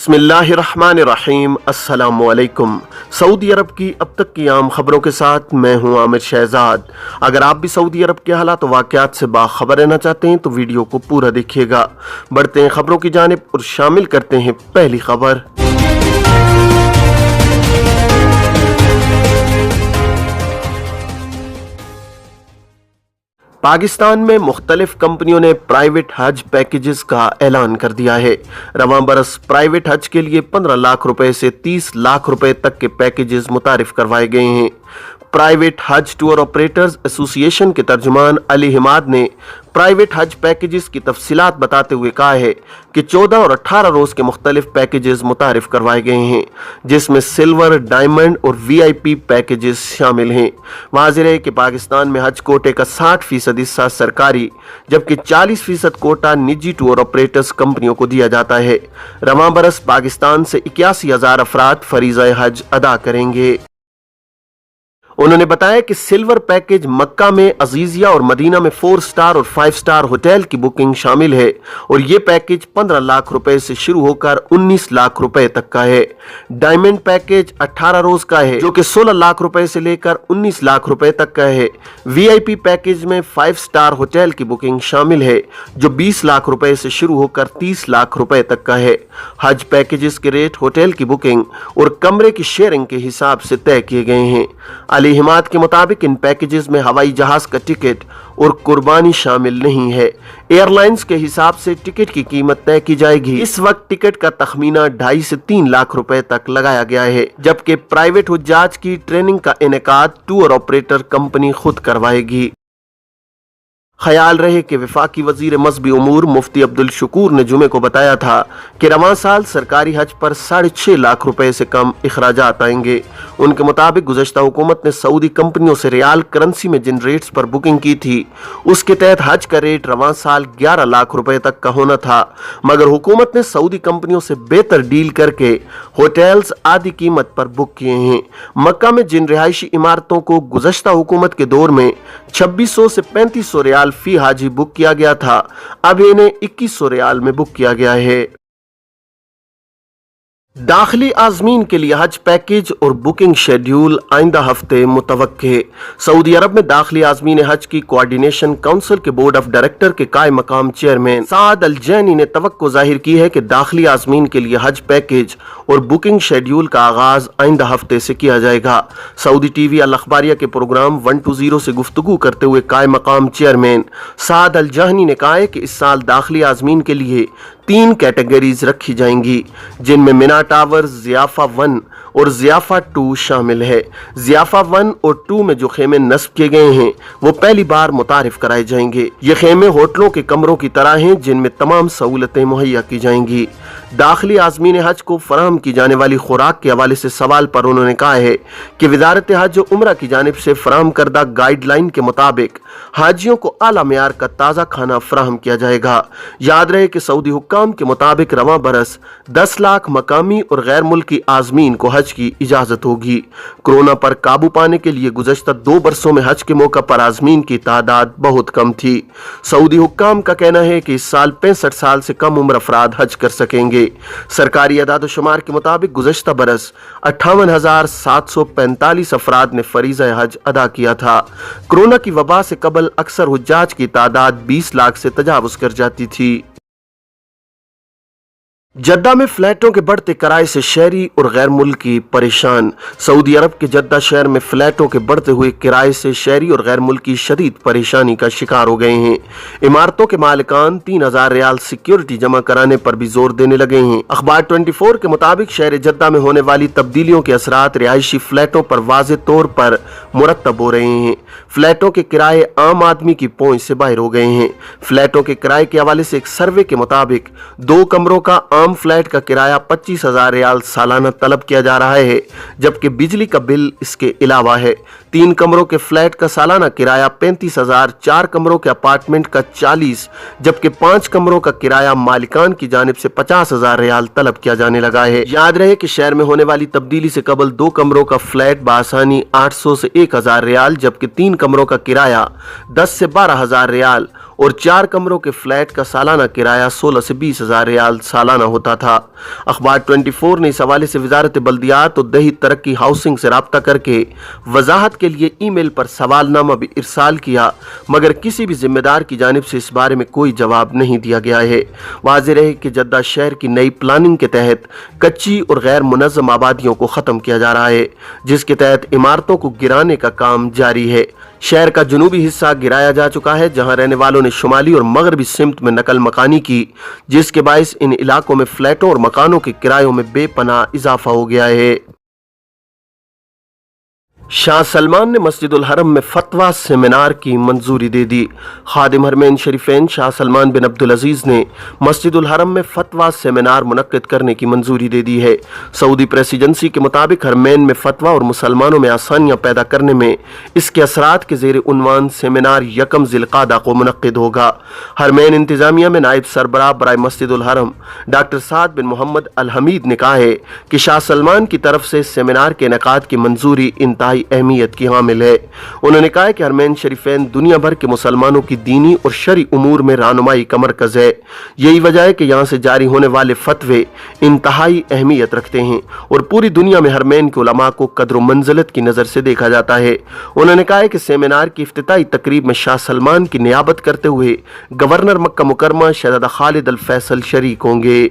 बिस्मिल्लाहिर्रहमानिर्रहीम। अस्सलामुअलैकुम। सऊदी अरब की अब तक की आम खबरों के साथ मैं हूं आमिर शहजाद। अगर आप भी सऊदी अरब के हालात और वाक़यात से बाखबर रहना चाहते हैं तो वीडियो को पूरा देखिएगा। बढ़ते हैं खबरों की जानिब और शामिल करते हैं पहली खबर। पाकिस्तान में मुख्तलिफ कंपनियों ने प्राइवेट हज पैकेजेस का ऐलान कर दिया है। रवां बरस प्राइवेट हज के लिए 15 लाख रुपए से 30 लाख रुपए तक के पैकेजेस मुतारिफ करवाए गए हैं। प्राइवेट हज टूर ऑपरेटर्स एसोसिएशन के तर्जुमान अली हिमाद ने प्राइवेट हज पैकेजेस की तफसीलात बताते हुए कहा है कि 14 और 18 रोज के मुख्तलिफ पैकेजेस मुतारिफ करवाए गए हैं, जिसमें सिल्वर, डायमंड और VIP पैकेजेस शामिल हैं। वाज़ेह है कि पाकिस्तान में हज कोटे का 60% हिस्सा सरकारी जबकि 40% कोटा निजी टूर ऑपरेटर्स कंपनियों को दिया जाता है। रवां बरस पाकिस्तान से 81,000 अफराद फरीज़ा हज अदा करेंगे। उन्होंने बताया कि सिल्वर पैकेज मक्का में अजीजिया और मदीना में 4 स्टार और 5 स्टार होटल की बुकिंग शामिल है और ये पैकेज 15 लाख रुपए से शुरू होकर 19 लाख रुपए तक का है। डायमंड पैकेज 18 रोज का है जो कि 16 लाख रुपए से लेकर 19 लाख रुपए तक का है। VIP पैकेज में 5 स्टार होटल की बुकिंग शामिल है जो 20 लाख रुपए से शुरू होकर 30 लाख रुपए तक का है। हज पैकेजेस के रेट होटल की बुकिंग और कमरे की शेयरिंग के हिसाब से तय किए गए हैं। अली हिमाद के मुताबिक इन पैकेजेस में हवाई जहाज का टिकट और कुर्बानी शामिल नहीं है। एयरलाइंस के हिसाब से टिकट की कीमत तय की जाएगी। इस वक्त टिकट का तखमीना 2.5 से 3 लाख रुपए तक लगाया गया है, जबकि प्राइवेट हुज्जाज की ट्रेनिंग का इनेकाद टूर ऑपरेटर कंपनी खुद करवाएगी। ख्याल रहे कि वफाकी वजीर मजहबी उमूर मुफ्ती अब्दुल शकूर ने जुमे को बताया था कि रवां साल सरकारी हज पर 6.5 लाख रुपए से कम अखराजात आएंगे। उनके मुताबिक गुज़श्ता हुकूमत ने सऊदी कंपनियों से रियाल करेंसी में जिन रेट्स पर बुकिंग की थी उसके तहत हज का रेट रवां साल 11 लाख रुपए तक का होना था, मगर हुकूमत ने सऊदी कंपनियों से बेहतर डील करके होटल्स आधी कीमत पर बुक किए हैं। मक्का में जिन रिहायशी इमारतों को गुज़श्ता हुकूमत के दौर में 2600 से 3500 रियाल फी हाजी बुक किया गया था, अब इन्हें 2100 रियाल में बुक किया गया है। दाखिली आज़मीन के लिए हज पैकेज और बुकिंग शेड्यूल आइंदा हफ्ते मुतवक्के। सऊदी अरब में दाखिली आज़मीन हज की कोऑर्डिनेशन काउंसिल के बोर्ड ऑफ डायरेक्टर के कायम मकाम चेयरमैन साद अल जैनी ने तवक्को जाहिर की है कि दाखिली आज़मीन के लिए हज पैकेज और बुकिंग शेड्यूल का आगाज आइंदा हफ्ते से किया जाएगा। सऊदी TV अल अखबारिया के प्रोग्राम 120 से गुफ्तगू करते हुए कायम मकाम चेयरमैन साद अल जहनी ने कहा है कि इस साल दाखिली आज़मीन के लिए 3 कैटेगरीज रखी जाएंगी, जिनमें मिना टावर, ज़ियाफा 1 और ज़ियाफा 2 शामिल है। ज़ियाफा 1 और 2 में जो खेमे नस्ब किए गए हैं वो पहली बार मुतारिफ कराए जाएंगे। ये खेमे होटलों के कमरों की तरह हैं जिनमें तमाम सहूलतें मुहैया की जाएंगी। दाखिली आज़मीन हज को फराहम की जाने वाली खुराक के हवाले से सवाल पर उन्होंने कहा है कि वज़ारत हज और उम्रा की जानिब से फराहम करदा गाइडलाइन के मुताबिक हाजियों को आला मेयार का ताज़ा खाना फराहम किया जाएगा। याद रहे कि सऊदी हुक्काम के मुताबिक रवां बरस 10 लाख मकामी और गैर मुल्की आज़मीन को हज की इजाज़त होगी। कोरोना पर काबू पाने के लिए गुज़श्ता 2 बरसों में हज के मौका पर आज़मीन की तादाद बहुत कम थी। सऊदी हुक्काम का कहना है कि इस साल 65 साल से कम उम्र अफराद हज कर सकेंगे। सरकारी अदाद शुमार के मुताबिक गुज़श्ता बरस 58,745 अफराद ने फरीज़ा हज अदा किया था। कोरोना की वबा से कबल अक्सर हुज्जाज की तादाद 20 लाख से तजावुज़ कर जाती थी। जद्दा में फ्लैटों के बढ़ते किराए से शहरी और गैर मुल्की परेशान। सऊदी अरब के जद्दा शहर में फ्लैटों के बढ़ते हुए किराए से शहरी और गैर मुल्की शदीद परेशानी का शिकार हो गए हैं। इमारतों के मालिकान 3,000 रियाल सिक्योरिटी जमा कराने पर भी जोर देने लगे हैं। अखबार 24 के मुताबिक शहर जद्दा में होने वाली तब्दीलियों के असरात रिहायशी फ्लैटों पर वाज़ेह तौर पर मुरतब हो रहे हैं। फ्लैटों के किराए आम आदमी की पहुंच से बाहर हो गए हैं। फ्लैटों के किराए के हवाले से एक सर्वे के मुताबिक 2 कमरों का आम फ्लैट का किराया 25,000 रियाल सालाना तलब किया जा रहा है, जबकि बिजली का बिल इसके अलावा है। 3 कमरों के फ्लैट का सालाना किराया 35,000, 4 कमरों के अपार्टमेंट का 40, जबकि 5 कमरों का किराया मालिकान की जानिब से 50,000 रियाल तलब किया जाने लगा है। याद रहे कि शहर में होने वाली तब्दीली से कबल 2 कमरों का फ्लैट बासानी 800 से 1,000 रियाल, जबकि 3 कमरों का किराया 10 से 12,000 रियाल और 4 कमरों के फ्लैट का सालाना किराया 16 से 20 हजार रियाल सालाना होता था। अखबार 24 ने इस हवाले से वजारत बल्दियात और दही तरक्की हाउसिंग से राब्ता करके वजाहत के लिए ईमेल पर सवालनामा भी इरसाल किया, मगर किसी भी जिम्मेदार की जानिब से इस बारे में कोई जवाब नहीं दिया गया है। वाज़ेह रहे कि जद्दा शहर की नई प्लानिंग के तहत कच्ची और गैर मुनज़्ज़म आबादियों को ख़त्म किया जा रहा है, जिसके तहत इमारतों को गिराने का काम जारी है। शहर का जनूबी हिस्सा गिराया जा चुका है, जहां रहने वालों ने शुमाली और मगरबी सिमत में नकल मकानी की, जिसके बायस इन इलाकों में फ्लैटों और मकानों के किरायों में बेपनाह इजाफा हो गया है। शाह सलमान ने मस्जिदुल हरम में फतवा सेमिनार की मंजूरी दे दी। खादिम हरमैन शरीफैन शाह सलमान बिन अब्दुल अजीज ने मस्जिदुल हरम में फतवा सेमिनार मुनक्किद करने की मंजूरी दे दी है। सऊदी प्रेस एजेंसी के मुताबिक हरमैन में फतवा और मुसलमानों में आसानियां पैदा करने में इसके असरात के ज़ेर उन्वान सेमिनार 1 ज़िलक़ादा को मुनक्किद होगा। हरमैन इंतजामिया में नायब सरबराह बराए मस्जिदुल हरम डॉक्टर साद बिन मोहम्मद अल हमीद ने कहा है कि शाह सलमान की तरफ से सेमिनार के इनेकाद की मंजूरी इंतहाई अहमियत की हामिल है। उन्होंने कहा कि हरमैन शरीफैन दुनिया भर के मुसलमानों की दीनी और शरई उमूर में रहनुमाई का मरकज है। यही वजह है कि यहाँ से जारी होने वाले फतवे इंतहाई अहमियत रखते हैं और पूरी दुनिया में हरमैन के उलमा को कद्र मंजिलत की नज़र से देखा जाता है। उन्होंने कहा कि सेमिनार की इफ्तिताई तकरीब में शाह सलमान की नियाबत करते हुए गवर्नर मक्का मुकरमा शहजादा खालिद अल फैसल शरीक होंगे।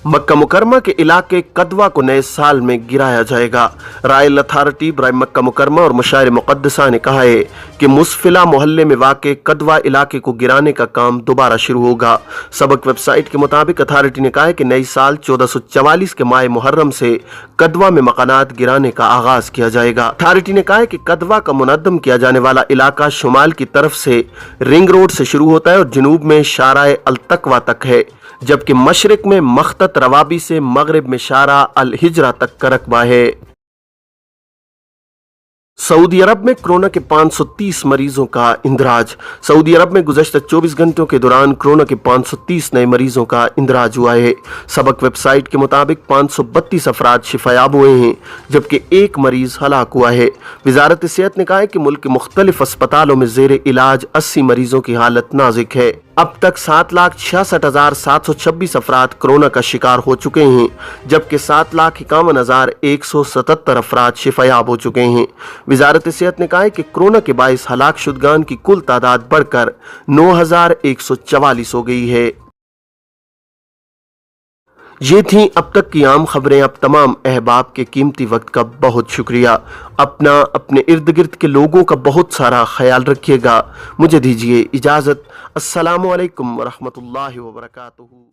मक्का मुकरमा के इलाके कदवा को नए साल में गिराया जाएगा। रायल अथॉरिटी बराए मक्का मुकरमा और मशायर मुक़द्दसा ने कहा है कि मुस्फिला मोहल्ले में वाक़े कदवा इलाके को गिराने का काम दोबारा शुरू होगा। सबक वेबसाइट के मुताबिक अथॉरिटी ने कहा है कि नई साल 1444 के माह मुहर्रम से कदवा में मकानात गिराने का आगाज किया जाएगा। अथॉरिटी ने कहा है कि कदवा का मुनद्दम किया जाने वाला इलाका शुमाल की तरफ से रिंग रोड से शुरू होता है और जनूब में शाराए अल तकवा तक है, जबकि मशरिक में मख्तत रवाबी से मगरिब में शारा अल हिजरा तक का रकबा है। सऊदी अरब में कोरोना के 530 मरीजों का इंदराज। सऊदी अरब में गुज़श्ता 24 घंटों के दौरान कोरोना के 530 नए मरीजों का इंदराज हुआ है। सबक वेबसाइट के मुताबिक 532 अफराद शिफायाब हुए हैं, जबकि 1 मरीज हलाक हुआ है। वजारत सेहत ने कहा है कि मुल्क के मुख्तलिफ अस्पतालों में ज़ेर इलाज 80 मरीजों की हालत नाजुक है। अब तक 7,66,726 अफराद कोरोना का शिकार हो चुके हैं, जबकि 7,51,177 अफराद शिफायाब हो चुके हैं। वजारत सेहत ने कहा है कि कोरोना के बाइस हलाक शुदगान की कुल तादाद बढ़कर 9,144 हो गई है। ये थी अब तक की आम खबरें। अब तमाम अहबाब के कीमती वक्त का बहुत शुक्रिया। अपना अपने इर्द गिर्द के लोगों का बहुत सारा ख्याल रखिएगा। मुझे दीजिए इजाज़त। अस्सलामु अलैकुम वरहमतुल्लाहि वबरकातुहू।